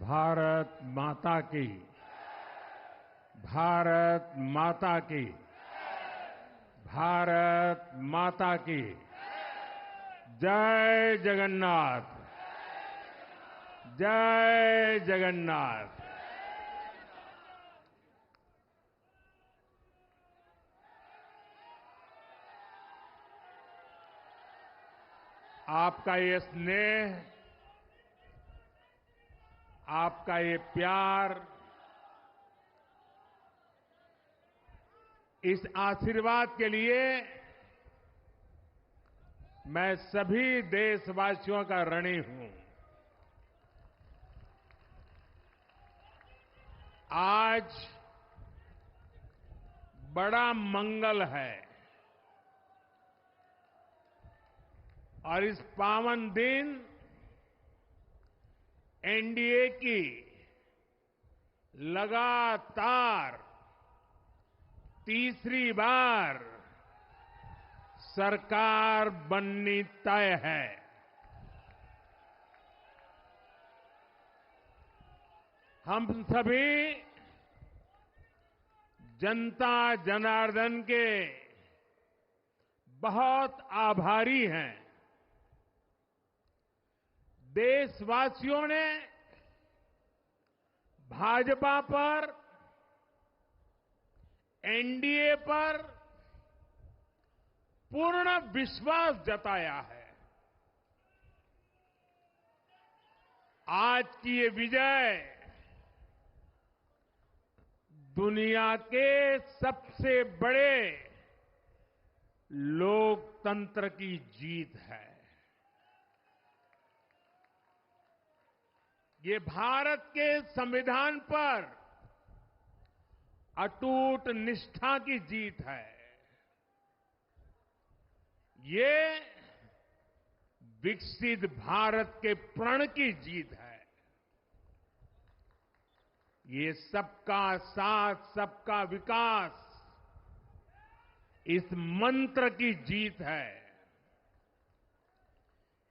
भारत माता की, भारत माता की, भारत माता की। जय जगन्नाथ, जय जगन्नाथ। आपका ये स्नेह, आपका ये प्यार, इस आशीर्वाद के लिए मैं सभी देशवासियों का ऋणी हूं। आज बड़ा मंगल है और इस पावन दिन एनडीए की लगातार तीसरी बार सरकार बननी तय है। हम सभी जनता जनार्दन के बहुत आभारी हैं। देशवासियों ने भाजपा पर, एनडीए पर पूर्ण विश्वास जताया है। आज की ये विजय दुनिया के सबसे बड़े लोकतंत्र की जीत है। ये भारत के संविधान पर अटूट निष्ठा की जीत है। ये विकसित भारत के प्रण की जीत है। ये सबका साथ, सबका विकास, इस मंत्र की जीत है।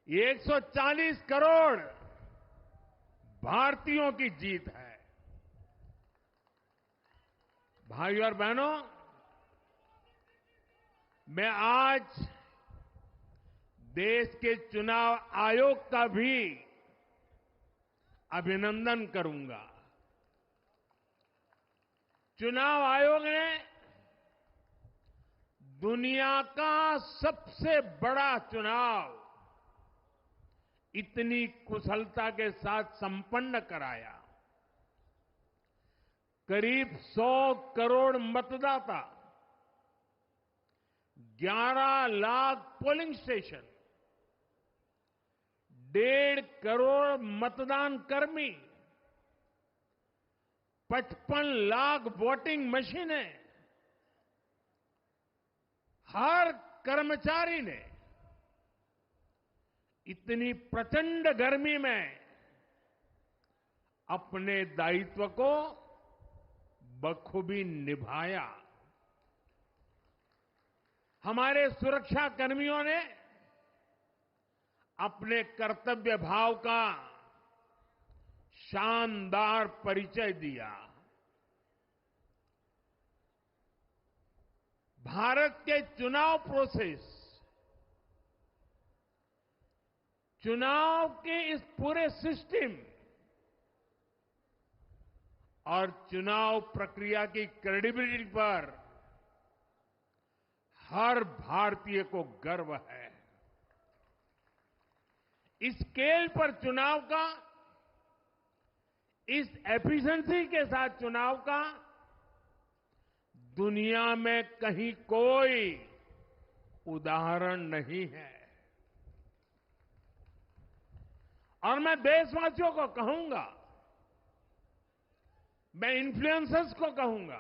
ये 140 करोड़ भारतीयों की जीत है। भाइयों और बहनों, मैं आज देश के चुनाव आयोग का भी अभिनंदन करूंगा। चुनाव आयोग ने दुनिया का सबसे बड़ा चुनाव इतनी कुशलता के साथ संपन्न कराया। करीब 100 करोड़ मतदाता, 11 लाख पोलिंग स्टेशन, 1.5 करोड़ मतदान कर्मी, 55 लाख वोटिंग मशीनें, हर कर्मचारी ने इतनी प्रचंड गर्मी में अपने दायित्व को बखूबी निभाया। हमारे सुरक्षा कर्मियों ने अपने कर्तव्य भाव का शानदार परिचय दिया। भारत के चुनाव प्रोसेस, चुनाव के इस पूरे सिस्टम और चुनाव प्रक्रिया की क्रेडिबिलिटी पर हर भारतीय को गर्व है। इस स्केल पर चुनाव का, इस एफिशिएंसी के साथ चुनाव का दुनिया में कहीं कोई उदाहरण नहीं है। और मैं देशवासियों को कहूंगा, मैं इन्फ्लुएंसर्स को कहूंगा,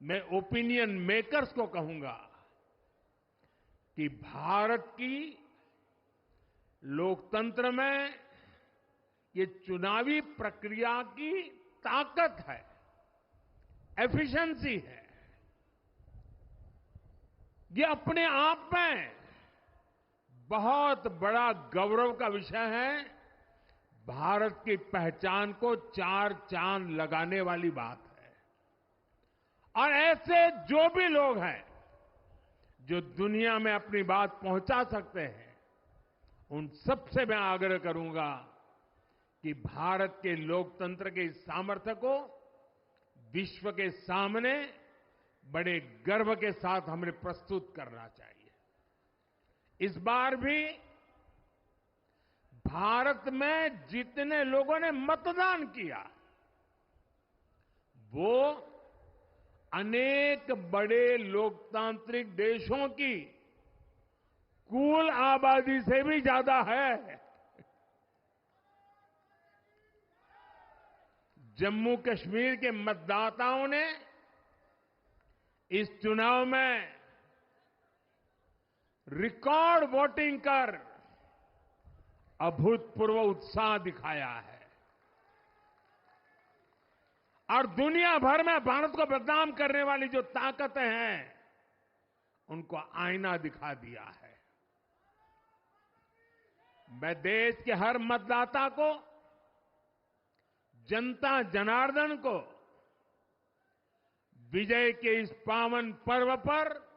मैं ओपिनियन मेकर्स को कहूंगा कि भारत की लोकतंत्र में ये चुनावी प्रक्रिया की ताकत है, एफिशिएंसी है। ये अपने आप में बहुत बड़ा गौरव का विषय है। भारत की पहचान को चार चांद लगाने वाली बात है। और ऐसे जो भी लोग हैं जो दुनिया में अपनी बात पहुंचा सकते हैं, उन सबसे मैं आग्रह करूंगा कि भारत के लोकतंत्र के इस सामर्थ्य को विश्व के सामने बड़े गर्व के साथ हमें प्रस्तुत करना चाहिए। इस बार भी भारत में जितने लोगों ने मतदान किया, वो अनेक बड़े लोकतांत्रिक देशों की कुल आबादी से भी ज्यादा है। जम्मू कश्मीर के मतदाताओं ने इस चुनाव में रिकॉर्ड वोटिंग कर अभूतपूर्व उत्साह दिखाया है और दुनिया भर में भारत को बदनाम करने वाली जो ताकतें हैं, उनको आईना दिखा दिया है। मैं देश के हर मतदाता को, जनता जनार्दन को विजय के इस पावन पर्व पर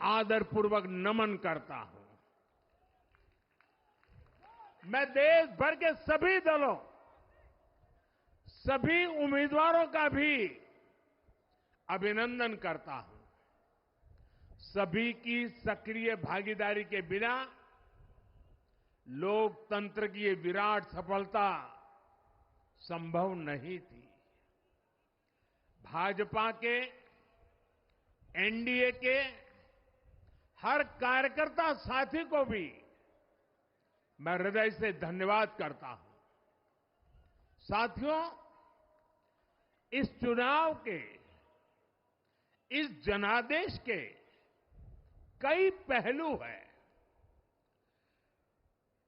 आदरपूर्वक नमन करता हूं। मैं देश भर के सभी दलों, सभी उम्मीदवारों का भी अभिनंदन करता हूं। सभी की सक्रिय भागीदारी के बिना लोकतंत्र की ये विराट सफलता संभव नहीं थी। भाजपा के, एनडीए के हर कार्यकर्ता साथी को भी मैं हृदय से धन्यवाद करता हूं। साथियों, इस चुनाव के, इस जनादेश के कई पहलू हैं।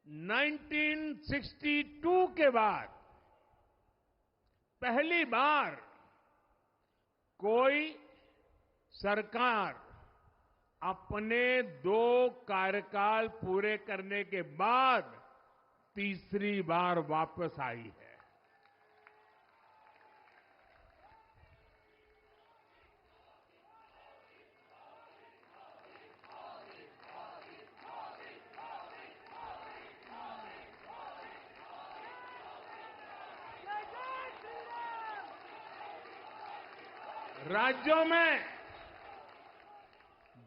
1962 के बाद पहली बार कोई सरकार अपने 2 कार्यकाल पूरे करने के बाद तीसरी बार वापस आई है। राज्यों में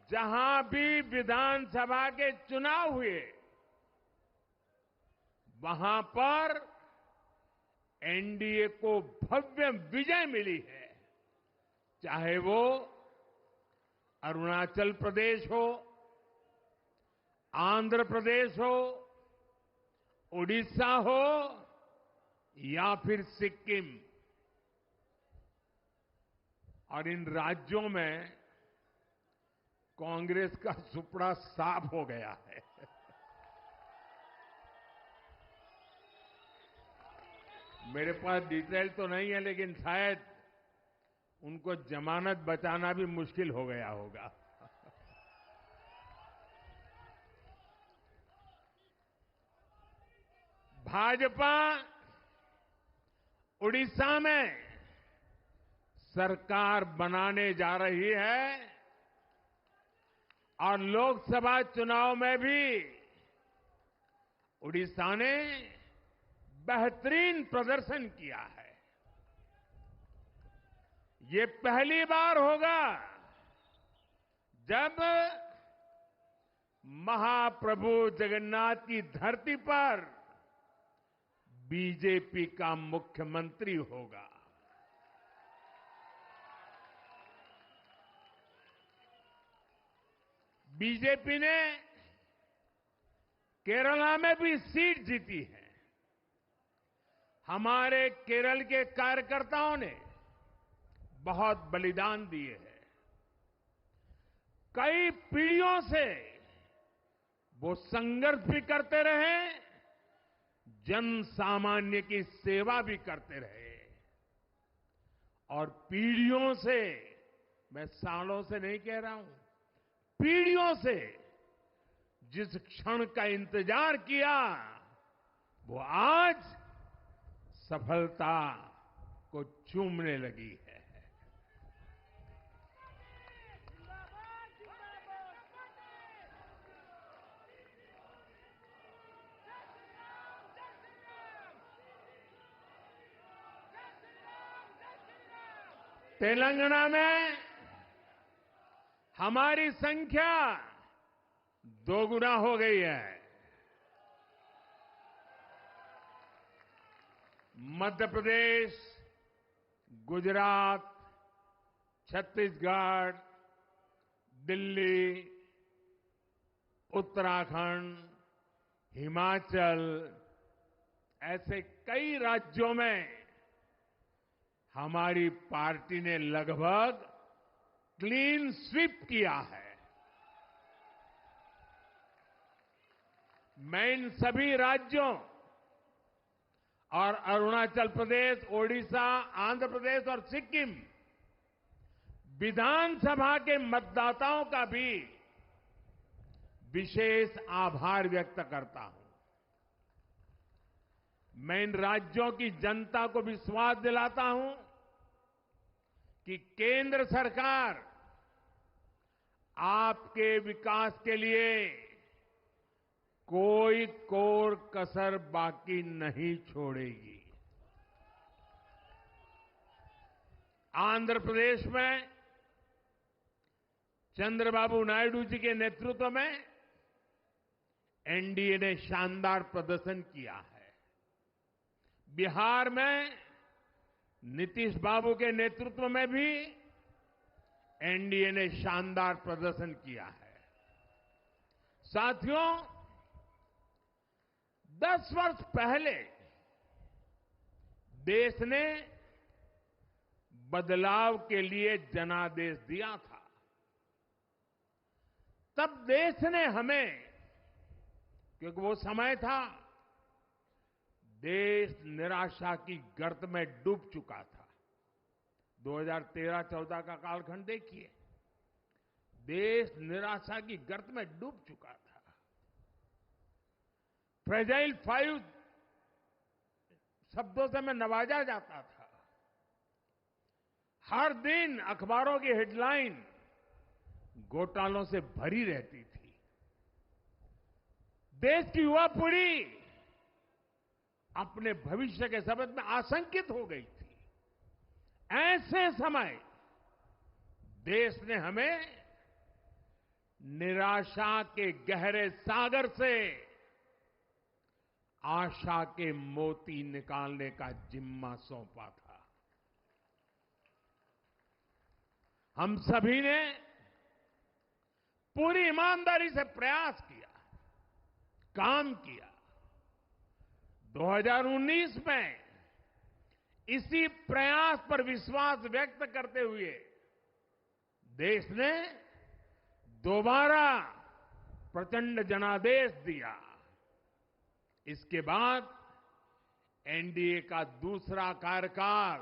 जहां भी विधानसभा के चुनाव हुए, वहां पर एनडीए को भव्य विजय मिली है। चाहे वो अरुणाचल प्रदेश हो, आंध्र प्रदेश हो, उड़ीसा हो या फिर सिक्किम। और इन राज्यों में कांग्रेस का सुपड़ा साफ हो गया है। मेरे पास डिटेल तो नहीं है, लेकिन शायद उनको जमानत बचाना भी मुश्किल हो गया होगा। भाजपा उड़ीसा में सरकार बनाने जा रही है और लोकसभा चुनाव में भी उड़ीसा ने बेहतरीन प्रदर्शन किया है। ये पहली बार होगा जब महाप्रभु जगन्नाथ की धरती पर बीजेपी का मुख्यमंत्री होगा। बीजेपी ने केरला में भी सीट जीती है। हमारे केरल के कार्यकर्ताओं ने बहुत बलिदान दिए हैं। कई पीढ़ियों से वो संघर्ष भी करते रहे, जन सामान्य की सेवा भी करते रहे। और पीढ़ियों से, मैं सालों से नहीं कह रहा हूं, पीढ़ियों से जिस क्षण का इंतजार किया, वो आज सफलता को चूमने लगी है। तेलंगाना में हमारी संख्या दोगुना हो गई है। मध्य प्रदेश, गुजरात, छत्तीसगढ़, दिल्ली, उत्तराखंड, हिमाचल ऐसे कई राज्यों में हमारी पार्टी ने लगभग क्लीन स्वीप किया है। मैं इन सभी राज्यों और अरुणाचल प्रदेश, ओडिशा, आंध्र प्रदेश और सिक्किम विधानसभा के मतदाताओं का भी विशेष आभार व्यक्त करता हूं। मैं इन राज्यों की जनता को विश्वास दिलाता हूं कि केंद्र सरकार आपके विकास के लिए कोई कोर कसर बाकी नहीं छोड़ेगी। आंध्र प्रदेश में चंद्रबाबू नायडू जी के नेतृत्व में एनडीए ने शानदार प्रदर्शन किया है। बिहार में नीतीश बाबू के नेतृत्व में भी एनडीए ने शानदार प्रदर्शन किया है। साथियों, 10 वर्ष पहले देश ने बदलाव के लिए जनादेश दिया था। तब देश ने हमें, क्योंकि वो समय था देश निराशा की गर्त में डूब चुका था। 2013-14 का कालखंड देखिए, देश निराशा की गर्त में डूब चुका था। फ्रेजाइल 5 शब्दों से मैं नवाजा जाता था। हर दिन अखबारों की हेडलाइन घोटालों से भरी रहती थी। देश की युवा पीढ़ी अपने भविष्य के संबंध में आशंकित हो गई थी। ऐसे समय देश ने हमें निराशा के गहरे सागर से आशा के मोती निकालने का जिम्मा सौंपा था। हम सभी ने पूरी ईमानदारी से प्रयास किया, काम किया। 2019 में इसी प्रयास पर विश्वास व्यक्त करते हुए देश ने दोबारा प्रचंड जनादेश दिया। इसके बाद एनडीए का दूसरा कार्यकाल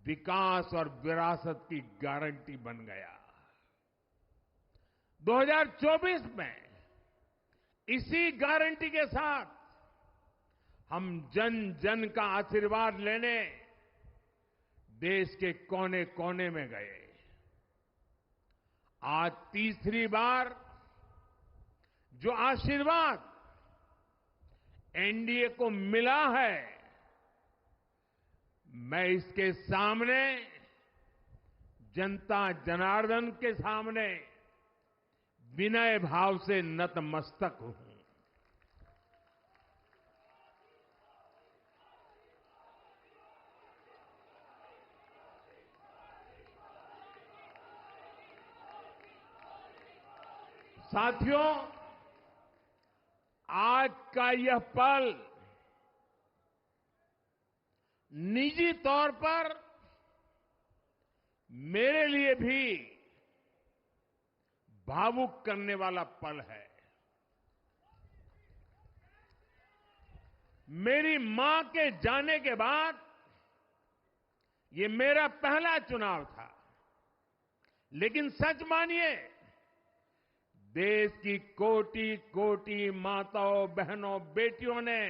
विकास और विरासत की गारंटी बन गया। 2024 में इसी गारंटी के साथ हम जन जन का आशीर्वाद लेने देश के कोने कोने में गए। आज तीसरी बार जो आशीर्वाद एनडीए को मिला है, मैं इसके सामने, जनता जनार्दन के सामने विनय भाव से नतमस्तक हूं। साथियों, आज का यह पल निजी तौर पर मेरे लिए भी भावुक करने वाला पल है। मेरी मां के जाने के बाद ये मेरा पहला चुनाव था। लेकिन सच मानिए, देश की कोटि कोटि माताओं, बहनों, बेटियों ने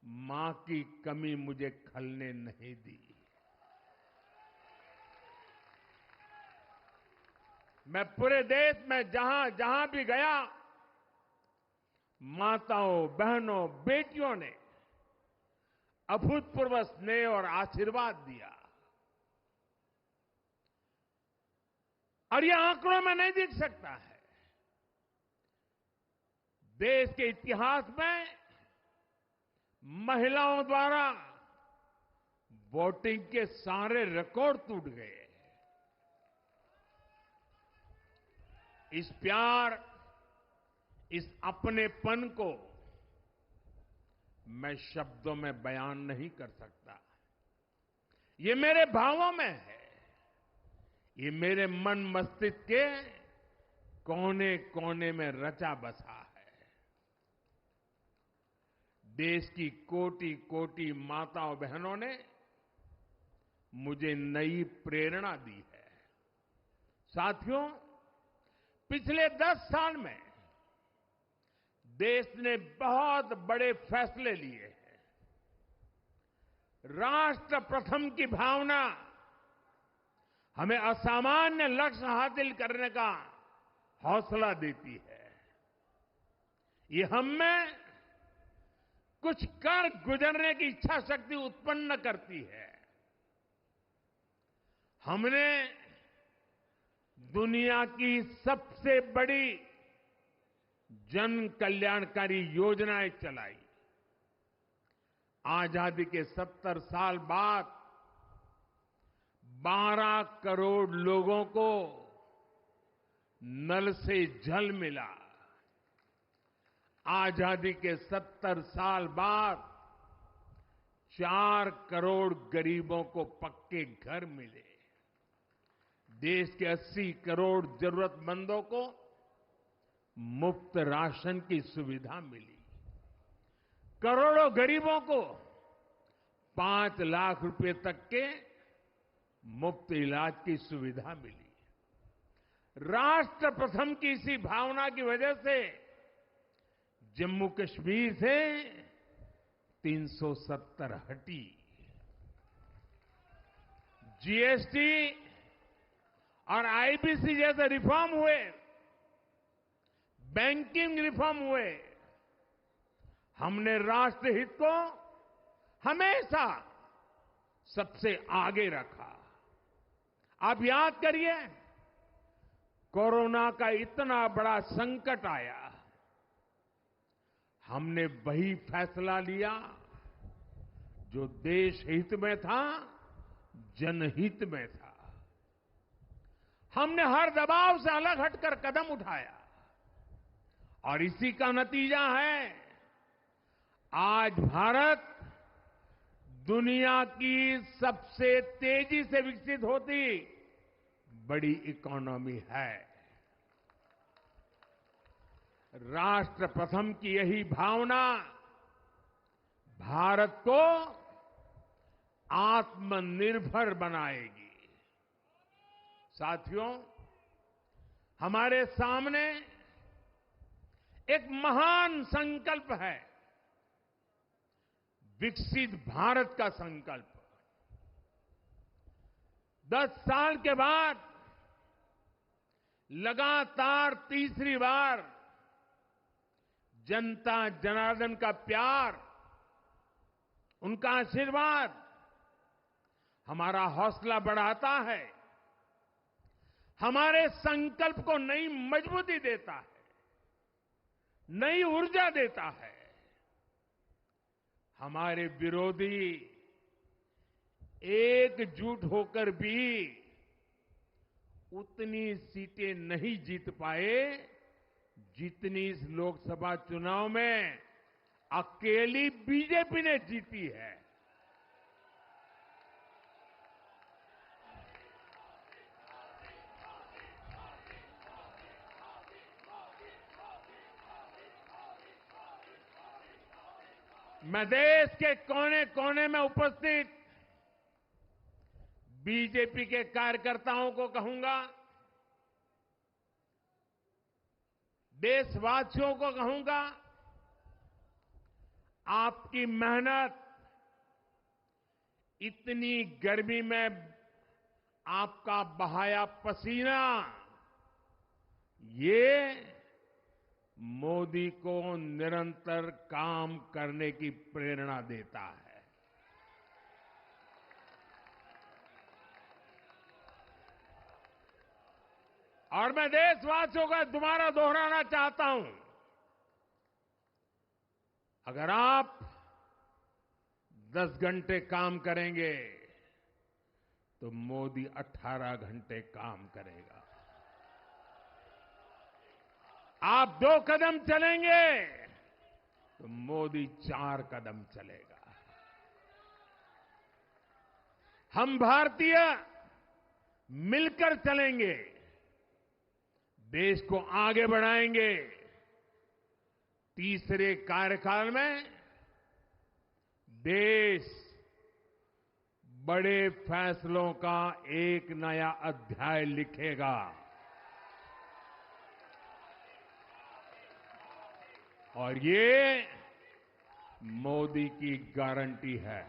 मां की कमी मुझे खलने नहीं दी। मैं पूरे देश में जहां जहां भी गया, माताओं, बहनों, बेटियों ने अभूतपूर्व स्नेह और आशीर्वाद दिया। और यह आंकड़ों में नहीं दिख सकता है। देश के इतिहास में महिलाओं द्वारा वोटिंग के सारे रिकॉर्ड टूट गए। इस प्यार, इस अपनेपन को मैं शब्दों में बयान नहीं कर सकता। ये मेरे भावों में है। ये मेरे मन मस्तिष्क के कोने कोने में रचा बसा है। देश की कोटि कोटि माताओं, बहनों ने मुझे नई प्रेरणा दी है। साथियों, पिछले 10 साल में देश ने बहुत बड़े फैसले लिए हैं। राष्ट्र प्रथम की भावना हमें असामान्य लक्ष्य हासिल करने का हौसला देती है। ये हम में कुछ कर गुजरने की इच्छा शक्ति उत्पन्न करती है। हमने दुनिया की सबसे बड़ी जन कल्याणकारी योजनाएं चलाई। आजादी के 70 साल बाद 12 करोड़ लोगों को नल से जल मिला। आजादी के 70 साल बाद 4 करोड़ गरीबों को पक्के घर मिले। देश के 80 करोड़ जरूरतमंदों को मुफ्त राशन की सुविधा मिली। करोड़ों गरीबों को 5 लाख रुपए तक के मुफ्त इलाज की सुविधा मिली। राष्ट्र प्रथम की इसी भावना की वजह से जम्मू कश्मीर से 370 हटी। जीएसटी और आईबीसी जैसे रिफॉर्म हुए, बैंकिंग रिफॉर्म हुए। हमने राष्ट्रहित को हमेशा सबसे आगे रखा। आप याद करिए, कोरोना का इतना बड़ा संकट आया, हमने वही फैसला लिया जो देश हित में था, जनहित में था। हमने हर दबाव से अलग हटकर कदम उठाया और इसी का नतीजा है आज भारत दुनिया की सबसे तेजी से विकसित होती बड़ी इकोनॉमी है। राष्ट्र प्रथम की यही भावना भारत को आत्मनिर्भर बनाएगी। साथियों, हमारे सामने एक महान संकल्प है, विकसित भारत का संकल्प। 10 साल के बाद लगातार तीसरी बार जनता जनार्दन का प्यार, उनका आशीर्वाद हमारा हौसला बढ़ाता है, हमारे संकल्प को नई मजबूती देता है, नई ऊर्जा देता है। हमारे विरोधी एकजुट होकर भी उतनी सीटें नहीं जीत पाए जितनी इस लोकसभा चुनाव में अकेली बीजेपी ने जीती है। मैं देश के कोने कोने में उपस्थित बीजेपी के कार्यकर्ताओं को कहूंगा, देशवासियों को कहूंगा, आपकी मेहनत, इतनी गर्मी में आपका बहाया पसीना, ये मोदी को निरंतर काम करने की प्रेरणा देता है। और मैं देशवासियों का दोबारा दोहराना चाहता हूं, अगर आप 10 घंटे काम करेंगे तो मोदी 18 घंटे काम करेगा। आप 2 कदम चलेंगे तो मोदी 4 कदम चलेगा। हम भारतीय मिलकर चलेंगे, देश को आगे बढ़ाएंगे। तीसरे कार्यकाल में देश बड़े फैसलों का एक नया अध्याय लिखेगा। और ये मोदी की गारंटी है।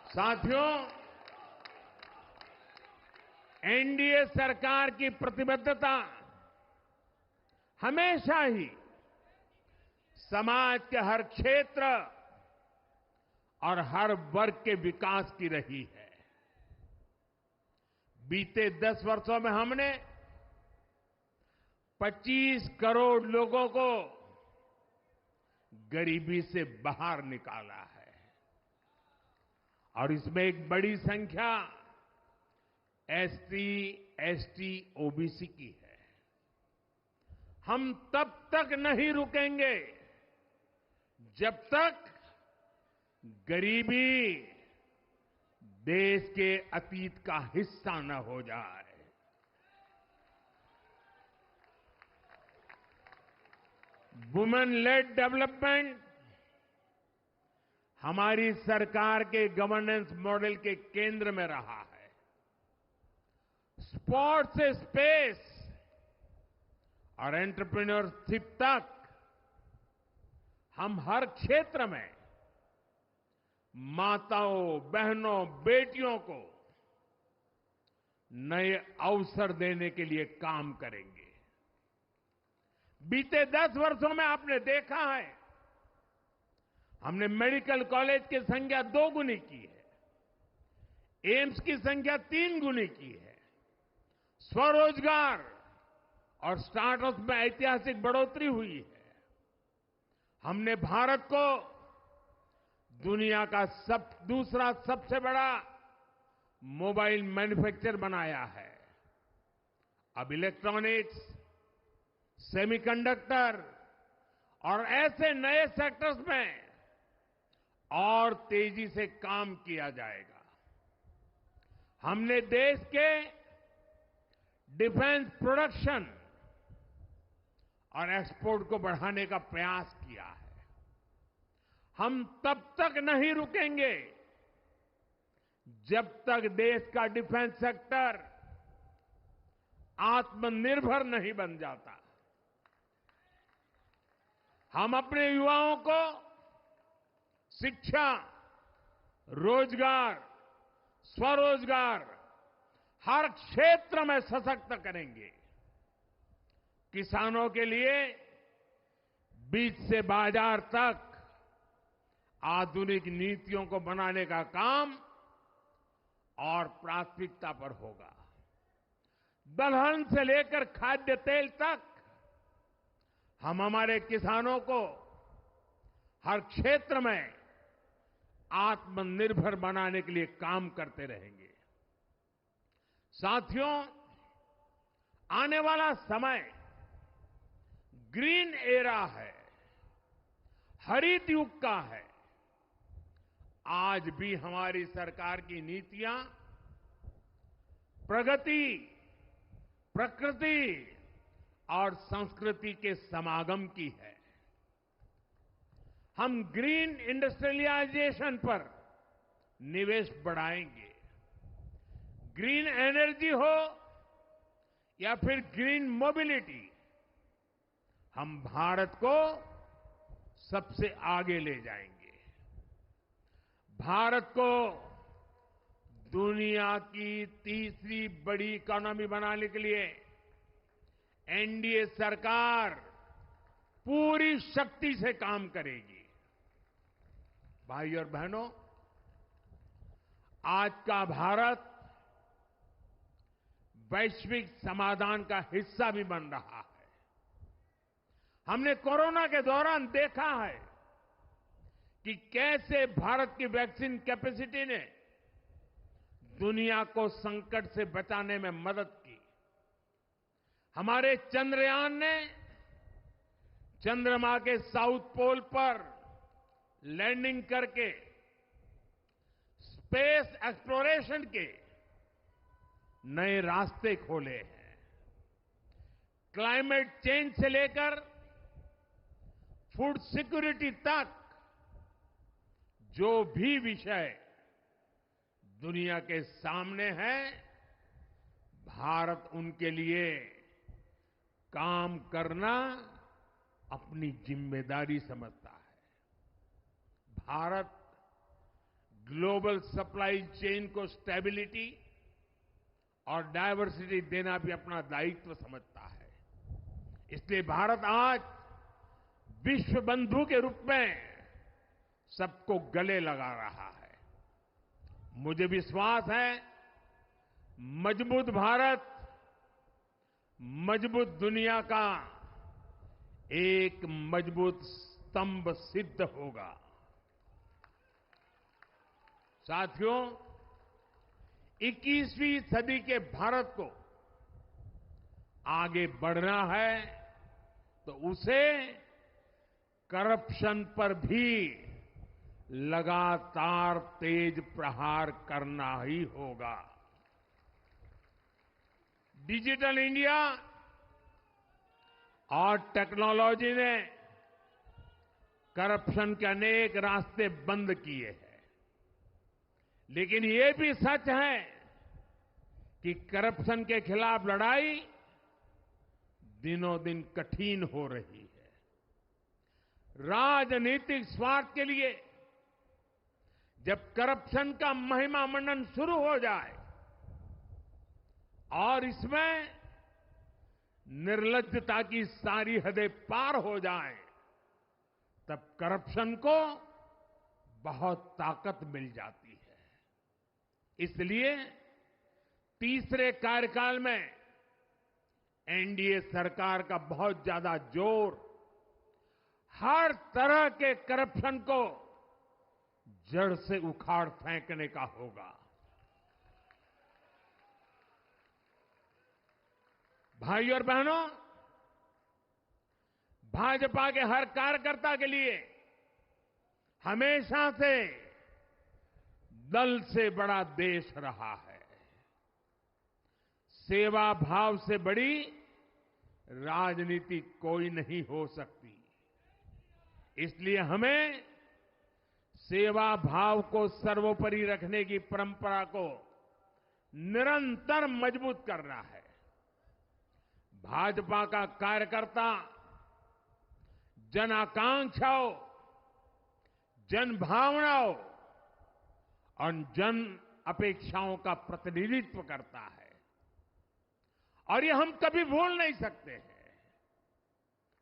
साथियों, एनडीए सरकार की प्रतिबद्धता हमेशा ही समाज के हर क्षेत्र और हर वर्ग के विकास की रही है। बीते 10 वर्षों में हमने 25 करोड़ लोगों को गरीबी से बाहर निकाला है और इसमें एक बड़ी संख्या एसटी, एसटी, ओबीसी की है। हम तब तक नहीं रुकेंगे जब तक गरीबी देश के अतीत का हिस्सा न हो जाए। वुमेन लेड डेवलपमेंट हमारी सरकार के गवर्नेंस मॉडल के केंद्र में रहा है। स्पोर्ट्स से स्पेस और एंटरप्रेन्योरशिप तक हम हर क्षेत्र में माताओं, बहनों, बेटियों को नए अवसर देने के लिए काम करेंगे। बीते 10 वर्षों में आपने देखा है, हमने मेडिकल कॉलेज की संख्या 2 गुनी की है, एम्स की संख्या 3 गुनी की है, स्वरोजगार और स्टार्टअप में ऐतिहासिक बढ़ोतरी हुई है। हमने भारत को दुनिया का दूसरा सबसे बड़ा मोबाइल मैन्युफैक्चरर बनाया है। अब इलेक्ट्रॉनिक्स, सेमीकंडक्टर और ऐसे नए सेक्टर्स में और तेजी से काम किया जाएगा। हमने देश के डिफेंस प्रोडक्शन और एक्सपोर्ट को बढ़ाने का प्रयास किया है। हम तब तक नहीं रुकेंगे जब तक देश का डिफेंस सेक्टर आत्मनिर्भर नहीं बन जाता। हम अपने युवाओं को शिक्षा, रोजगार, स्वरोजगार हर क्षेत्र में सशक्त करेंगे। किसानों के लिए बीज से बाजार तक आधुनिक नीतियों को बनाने का काम और प्राथमिकता पर होगा। दलहन से लेकर खाद्य तेल तक हम हमारे किसानों को हर क्षेत्र में आत्मनिर्भर बनाने के लिए काम करते रहेंगे। साथियों, आने वाला समय ग्रीन एरा है, हरित युग का है। आज भी हमारी सरकार की नीतियां प्रगति, प्रकृति और संस्कृति के समागम की है। हम ग्रीन इंडस्ट्रियलाइजेशन पर निवेश बढ़ाएंगे, ग्रीन एनर्जी हो या फिर ग्रीन मोबिलिटी, हम भारत को सबसे आगे ले जाएंगे। भारत को दुनिया की तीसरी बड़ी इकोनॉमी बनाने के लिए एनडीए सरकार पूरी शक्ति से काम करेगी। भाई और बहनों, आज का भारत वैश्विक समाधान का हिस्सा भी बन रहा है। हमने कोरोना के दौरान देखा है कि कैसे भारत की वैक्सीन कैपेसिटी ने दुनिया को संकट से बचाने में मदद की। हमारे चंद्रयान ने चंद्रमा के साउथ पोल पर लैंडिंग करके स्पेस एक्सप्लोरेशन के नए रास्ते खोले हैं। क्लाइमेट चेंज से लेकर फूड सिक्योरिटी तक जो भी विषय दुनिया के सामने है, भारत उनके लिए काम करना अपनी जिम्मेदारी समझता है। भारत ग्लोबल सप्लाई चेन को स्टेबिलिटी और डायवर्सिटी देना भी अपना दायित्व समझता है। इसलिए भारत आज विश्व बंधु के रूप में सबको गले लगा रहा है। मुझे विश्वास है, मजबूत भारत मजबूत दुनिया का एक मजबूत स्तंभ सिद्ध होगा। साथियों, 21वीं सदी के भारत को आगे बढ़ना है तो उसे करप्शन पर भी लगातार तेज प्रहार करना ही होगा। डिजिटल इंडिया और टेक्नोलॉजी ने करप्शन के अनेक रास्ते बंद किए हैं, लेकिन ये भी सच है कि करप्शन के खिलाफ लड़ाई दिनों दिन कठिन हो रही है। राजनीतिक स्वार्थ के लिए जब करप्शन का महिमा मंडन शुरू हो जाए और इसमें निर्लज्जता की सारी हदें पार हो जाए, तब करप्शन को बहुत ताकत मिल जाती है। इसलिए तीसरे कार्यकाल में एनडीए सरकार का बहुत ज्यादा जोर हर तरह के करप्शन को जड़ से उखाड़ फेंकने का होगा। भाइयों और बहनों, भाजपा के हर कार्यकर्ता के लिए हमेशा से दल से बड़ा देश रहा है। सेवा भाव से बड़ी राजनीति कोई नहीं हो सकती। इसलिए हमें सेवा भाव को सर्वोपरि रखने की परंपरा को निरंतर मजबूत करना है। भाजपा का कार्यकर्ता जन आकांक्षाओं, जन भावनाओं और जन अपेक्षाओं का प्रतिनिधित्व करता है और ये हम कभी भूल नहीं सकते हैं।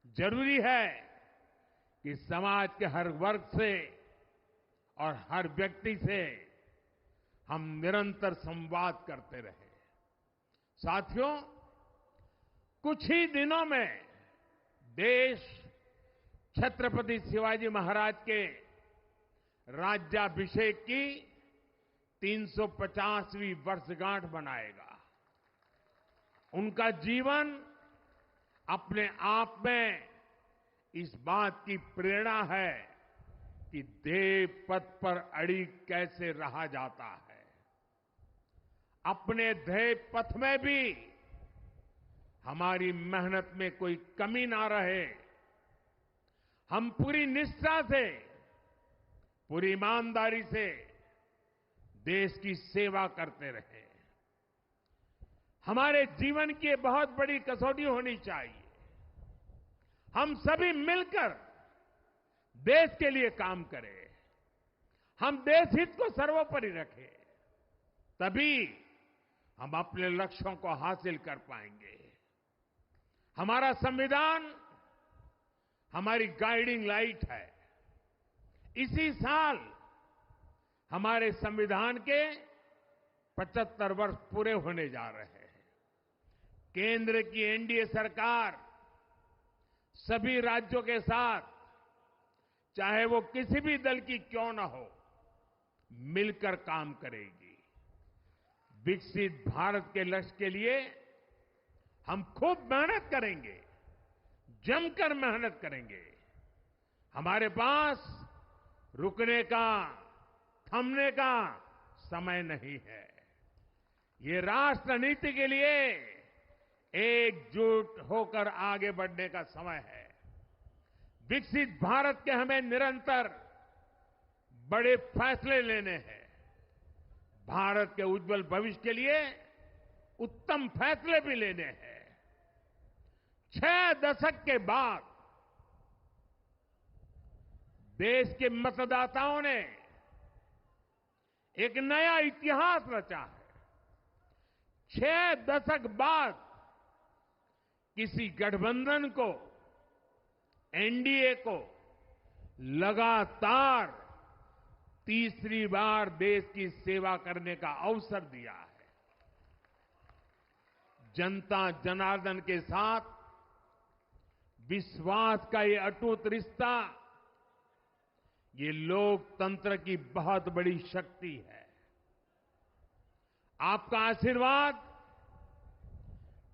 जरूरी है कि समाज के हर वर्ग से और हर व्यक्ति से हम निरंतर संवाद करते रहें। साथियों, कुछ ही दिनों में देश छत्रपति शिवाजी महाराज के राज्याभिषेक की 350वीं वर्षगांठ मनाएगा। उनका जीवन अपने आप में इस बात की प्रेरणा है कि ध्येय पथ पर अड़ी कैसे रहा जाता है। अपने ध्येय पथ में भी हमारी मेहनत में कोई कमी ना रहे। हम पूरी निष्ठा से, पूरी ईमानदारी से देश की सेवा करते रहे। हमारे जीवन की बहुत बड़ी कसौटी होनी चाहिए। हम सभी मिलकर देश के लिए काम करें, हम देश हित को सर्वोपरि रखें, तभी हम अपने लक्ष्यों को हासिल कर पाएंगे। हमारा संविधान हमारी गाइडिंग लाइट है। इसी साल हमारे संविधान के 75 वर्ष पूरे होने जा रहे हैं। केंद्र की एनडीए सरकार सभी राज्यों के साथ, चाहे वो किसी भी दल की क्यों न हो, मिलकर काम करेगी। विकसित भारत के लक्ष्य के लिए हम खूब मेहनत करेंगे, जमकर मेहनत करेंगे। हमारे पास रुकने का, थमने का समय नहीं है। ये राष्ट्र नीति के लिए एकजुट होकर आगे बढ़ने का समय है। विकसित भारत के हमें निरंतर बड़े फैसले लेने हैं। भारत के उज्जवल भविष्य के लिए उत्तम फैसले भी लेने हैं। 6 दशक के बाद देश के मतदाताओं ने एक नया इतिहास रचा है। 6 दशक बाद किसी गठबंधन को, एनडीए को लगातार तीसरी बार देश की सेवा करने का अवसर दिया है। जनता जनार्दन के साथ विश्वास का ये अटूट रिश्ता, ये लोकतंत्र की बहुत बड़ी शक्ति है। आपका आशीर्वाद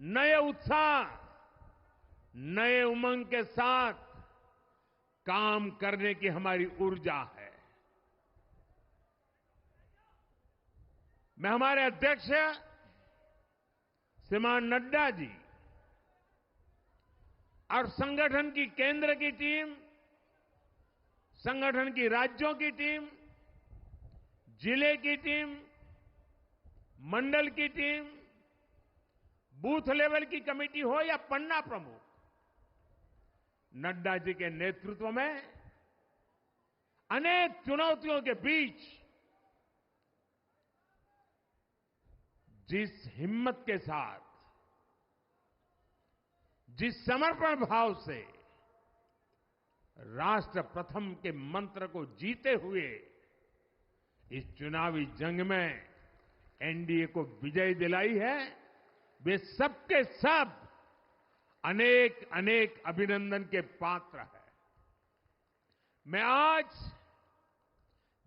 नए उत्साह, नए उमंग के साथ काम करने की हमारी ऊर्जा है। मैं हमारे अध्यक्ष श्रीमान नड्डा जी और संगठन की केंद्र की टीम, संगठन की राज्यों की टीम, जिले की टीम, मंडल की टीम, बूथ लेवल की कमेटी हो या पन्ना प्रमुख, नड्डा जी के नेतृत्व में अनेक चुनौतियों के बीच जिस हिम्मत के साथ, जिस समर्पण भाव से राष्ट्र प्रथम के मंत्र को जीते हुए इस चुनावी जंग में एनडीए को विजय दिलाई है, वे सबके सब अनेक अनेक अभिनंदन के पात्र हैं। मैं आज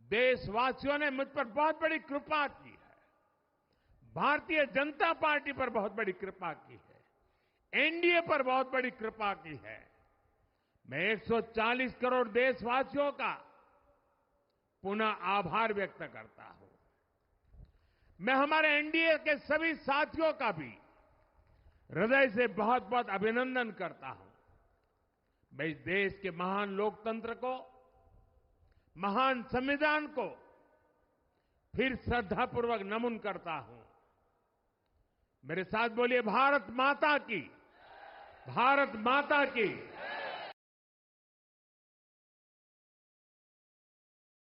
देशवासियों ने मुझ पर बहुत बड़ी कृपा की है, भारतीय जनता पार्टी पर बहुत बड़ी कृपा की है, एनडीए पर बहुत बड़ी कृपा की है। मैं 140 करोड़ देशवासियों का पुनः आभार व्यक्त करता हूं। मैं हमारे एनडीए के सभी साथियों का भी हृदय से बहुत बहुत अभिनंदन करता हूं। मैं इस देश के महान लोकतंत्र को, महान संविधान को फिर श्रद्धापूर्वक नमन करता हूं। मेरे साथ बोलिए, भारत माता की, भारत माता की।